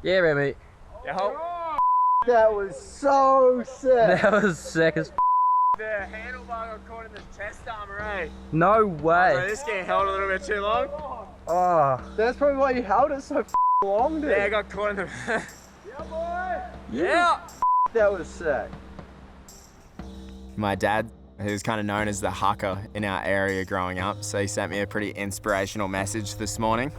Yeah, Remy. Yo. That was so sick. That was sick as The handlebar got caught in the chest armor, eh? No way. Oh, this getting held a little bit too long. Oh. That's probably why you held it so long, dude. Yeah, I got caught in the... Yeah, boy! Yeah! That was sick. My dad, who was kind of known as the haka in our area growing up, so he sent me a pretty inspirational message this morning.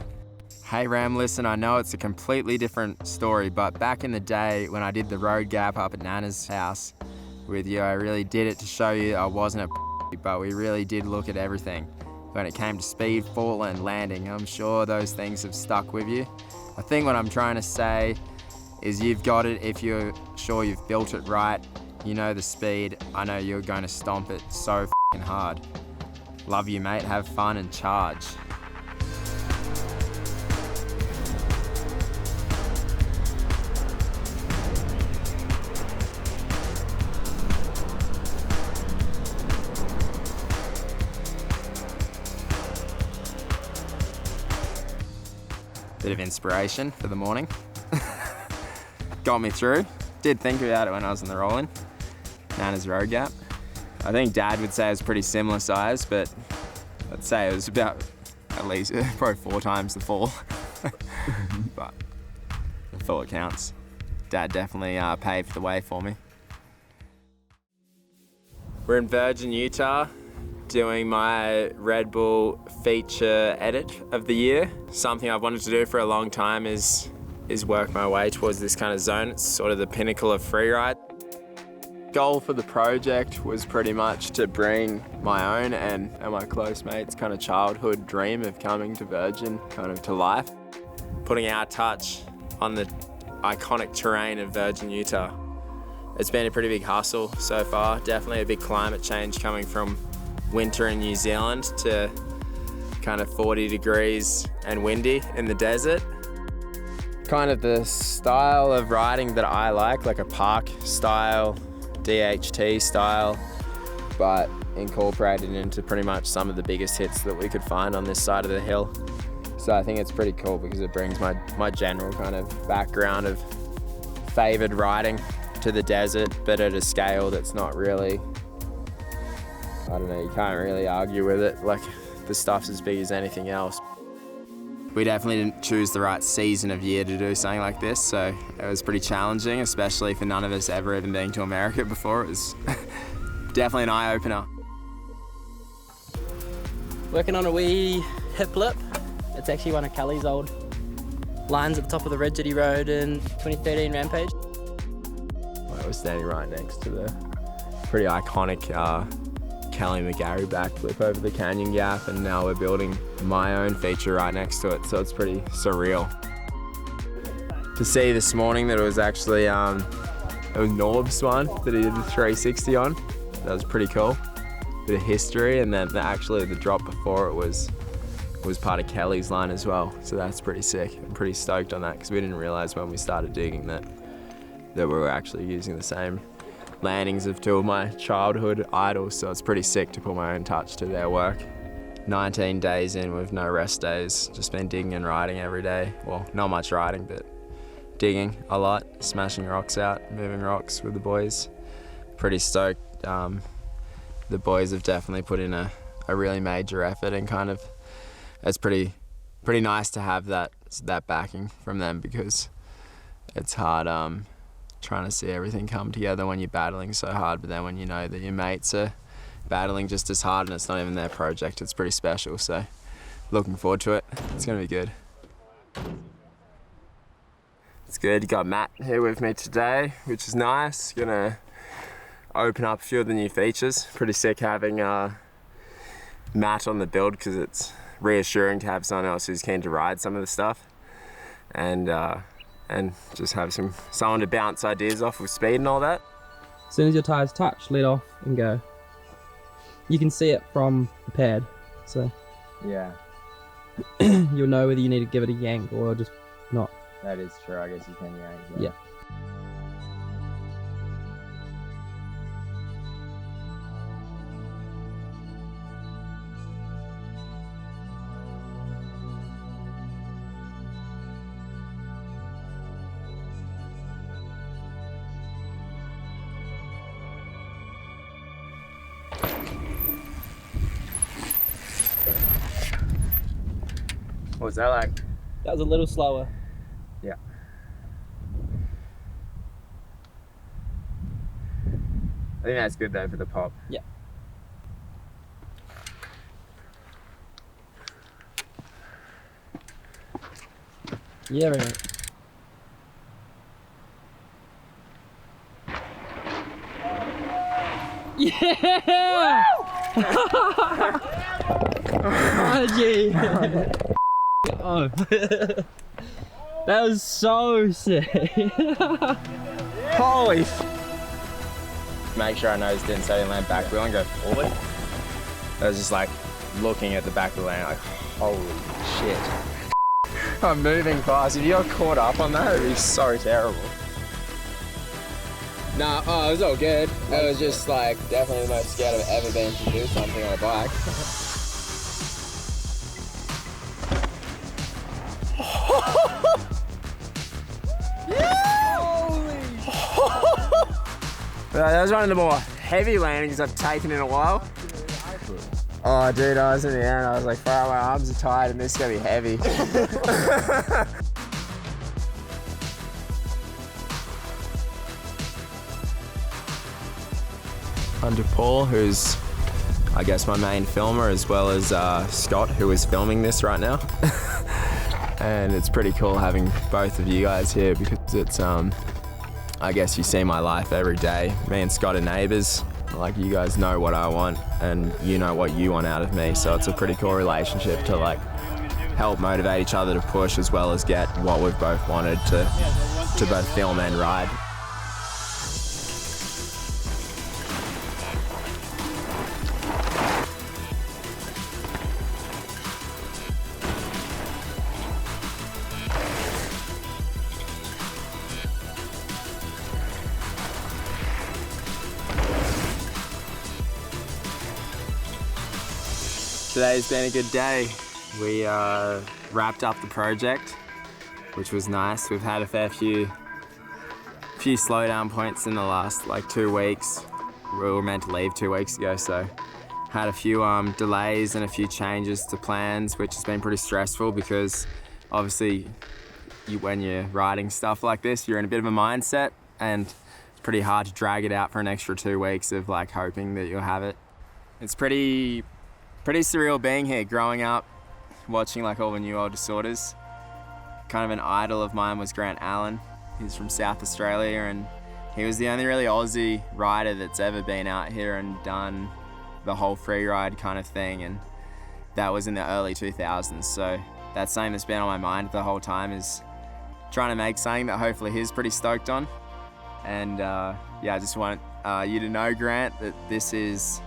Hey Ram, listen, I know it's a completely different story, but back in the day when I did the road gap up at Nana's house with you, I really did it to show you I wasn't a but we really did look at everything. When it came to speed, fall and landing, I'm sure those things have stuck with you. I think what I'm trying to say is you've got it if you're sure you've built it right. You know the speed, I know you're going to stomp it so f***ing hard. Love you mate, have fun and charge. Bit of inspiration for the morning. Got me through. Did think about it when I was in the roll-in. Nana's road gap. I think Dad would say it was pretty similar size, but I'd say it was about at least probably 4 times the fall. But I thought it counts. Dad definitely paved the way for me. We're in Virgin, Utah, doing my Red Bull feature edit of the year. Something I've wanted to do for a long time is work my way towards this kind of zone. It's sort of the pinnacle of freeride. Goal for the project was pretty much to bring my own and my close mates' kind of childhood dream of coming to Virgin kind of to life. Putting our touch on the iconic terrain of Virgin, Utah. It's been a pretty big hustle so far. Definitely a big climate change coming from winter in New Zealand to kind of 40 degrees and windy in the desert. Kind of the style of riding that I like a park style, DHT style, but incorporated into pretty much some of the biggest hits that we could find on this side of the hill. So I think it's pretty cool because it brings my general kind of background of favoured riding to the desert, but at a scale that's not really, I don't know, you can't really argue with it. Like, the stuff's as big as anything else. We definitely didn't choose the right season of year to do something like this, so it was pretty challenging, especially for none of us ever even been to America before. It was definitely an eye-opener. Working on a wee hip lip. It's actually one of Kelly's old lines at the top of the Red Jetty Road in 2013 Rampage. I was standing right next to the pretty iconic Kelly McGarry backflip over the canyon gap, and now we're building my own feature right next to it, so it's pretty surreal. To see this morning that it was actually, it was Norb's one that he did the 360 on. That was pretty cool. Bit of history, and then actually the drop before it was part of Kelly's line as well, so that's pretty sick. I'm pretty stoked on that because we didn't realize when we started digging that we were actually using the same landings of 2 of my childhood idols, so it's pretty sick to put my own touch to their work. 19 days in with no rest days, just been digging and riding every day. Well, not much riding, but digging a lot, smashing rocks out, moving rocks with the boys. Pretty stoked. The boys have definitely put in a really major effort, and kind of, it's pretty nice to have that backing from them, because it's hard trying to see everything come together when you're battling so hard, but then when you know that your mates are battling just as hard and it's not even their project, it's pretty special. So looking forward to it. It's gonna be good. It's good. You got Matt here with me today, which is nice. Gonna open up a few of the new features. Pretty sick having Matt on the build, because it's reassuring to have someone else who's keen to ride some of the stuff, and just have someone to bounce ideas off with speed and all that. As soon as your tyres touch, let off and go. You can see it from the pad, so Yeah, you'll know whether you need to give it a yank or just not. that is true. I guess you can yank. Yeah. What was that like? That was a little slower. Yeah. I think that's good though for the pop. Yeah. Yeah, right. Yeah! Oh, gee. Oh. That was so sick. Holy Make sure I nosed in so I didn't land back wheel and go forward. I was just like looking at the back of the lane like, holy shit. I'm moving fast. If you got caught up on that, it'd be so terrible. Nah, oh, it was all good. It was just like definitely the most scared I've ever been to do something on a bike. That was one of the more heavy landings I've taken in a while. Oh dude, I was in the end, I was like, far my arms are tired and this is gonna be heavy. Under Paul, who's I guess my main filmer, as well as Scott, who is filming this right now. And it's pretty cool having both of you guys here because it's I guess you see my life every day. Me and Scott are neighbours. Like, you guys know what I want and you know what you want out of me, so it's a pretty cool relationship to like help motivate each other to push, as well as get what we've both wanted to both film and ride. Today's been a good day. We wrapped up the project, which was nice. We've had a fair few slowdown points in the last like 2 weeks. We were meant to leave 2 weeks ago, so had a few delays and a few changes to plans, which has been pretty stressful because obviously when you're riding stuff like this, you're in a bit of a mindset and it's pretty hard to drag it out for an extra 2 weeks of like hoping that you'll have it. It's pretty surreal being here, growing up, watching like all the New World Disorders. Kind of an idol of mine was Grant Allen. He's from South Australia and he was the only really Aussie rider that's ever been out here and done the whole free ride kind of thing, and that was in the early 2000s. So that's something that's been on my mind the whole time, is trying to make something that hopefully he's pretty stoked on. And yeah, I just want you to know, Grant, that this is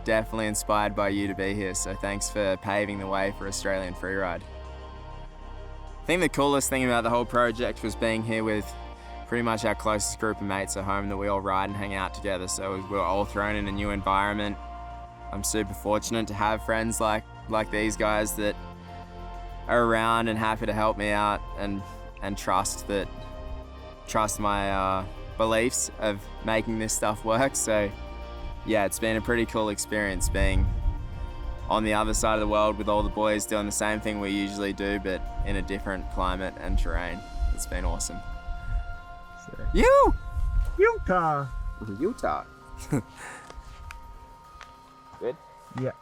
definitely inspired by you to be here, so thanks for paving the way for Australian freeride. I think the coolest thing about the whole project was being here with pretty much our closest group of mates at home that we all ride and hang out together, so we were all thrown in a new environment. I'm super fortunate to have friends like these guys that are around and happy to help me out and trust my beliefs of making this stuff work. So yeah, it's been a pretty cool experience being on the other side of the world with all the boys doing the same thing we usually do, but in a different climate and terrain. It's been awesome. So, Utah! Good? Yeah.